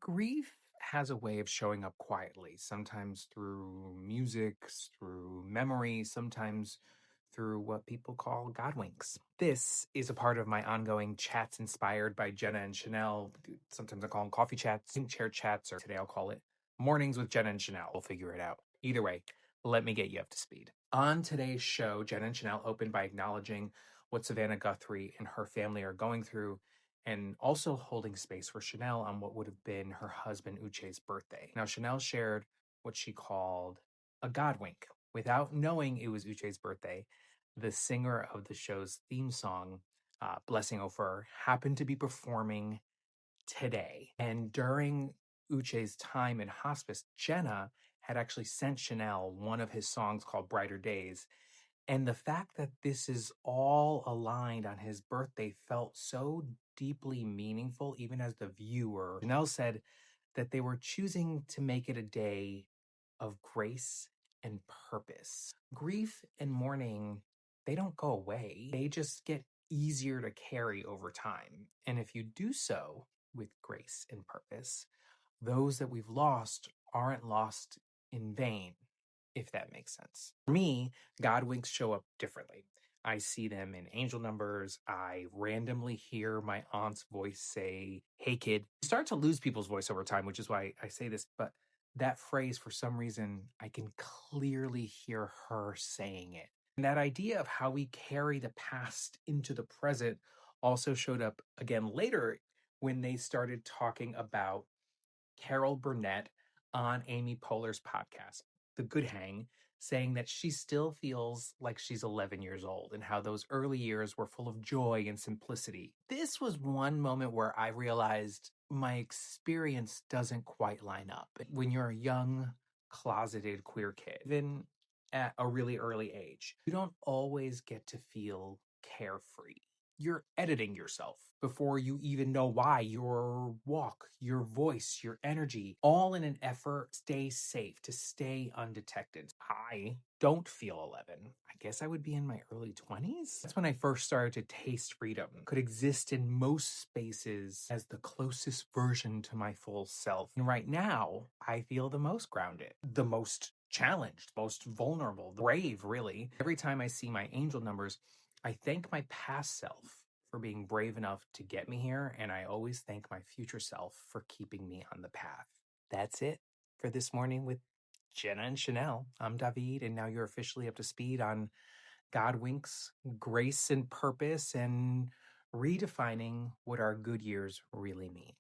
Grief has a way of showing up quietly, sometimes through music, through memory, sometimes through what people call God winks. This is a part of my ongoing chats inspired by Jenna and Sheinelle. Sometimes I call them coffee chats, chair chats, or today I'll call it mornings with Jenna and Sheinelle. We'll figure it out. Either way, let me get you up to speed. On today's show, Jenna and Sheinelle opened by acknowledging what Savannah Guthrie and her family are going through, and also holding space for Sheinelle on what would have been her husband Uche's birthday. Now, Sheinelle shared what she called a God wink. Without knowing it was Uche's birthday, the singer of the show's theme song, Blessing Ofer, happened to be performing today. And during Uche's time in hospice, Jenna had actually sent Sheinelle one of his songs called Brighter Days. And the fact that this is all aligned on his birthday felt so deeply meaningful, even as the viewer. Sheinelle said that they were choosing to make it a day of grace and purpose. Grief and mourning, they don't go away. They just get easier to carry over time. And if you do so with grace and purpose, those that we've lost aren't lost in vain, if that makes sense. For me, God winks show up differently. I see them in angel numbers. I randomly hear my aunt's voice say, "Hey, kid." You start to lose people's voice over time, which is why I say this, but that phrase, for some reason, I can clearly hear her saying it. And that idea of how we carry the past into the present also showed up again later when they started talking about Carol Burnett on Amy Poehler's podcast, The Good Hang, saying that she still feels like she's 11 years old and how those early years were full of joy and simplicity. This was one moment where I realized my experience doesn't quite line up. When you're a young, closeted queer kid, even at a really early age, you don't always get to feel carefree. You're editing yourself before you even know why. Your walk, your voice, your energy, all in an effort to stay safe, to stay undetected. I don't feel 11. I guess I would be in my early 20s. That's when I first started to taste freedom, could exist in most spaces as the closest version to my full self. And right now, I feel the most grounded, the most challenged, most vulnerable, brave, really. Every time I see my angel numbers, I thank my past self for being brave enough to get me here, and I always thank my future self for keeping me on the path. That's it for this morning with Jenna and Sheinelle. I'm David, and now you're officially up to speed on God winks, grace and purpose, and redefining what our good years really mean.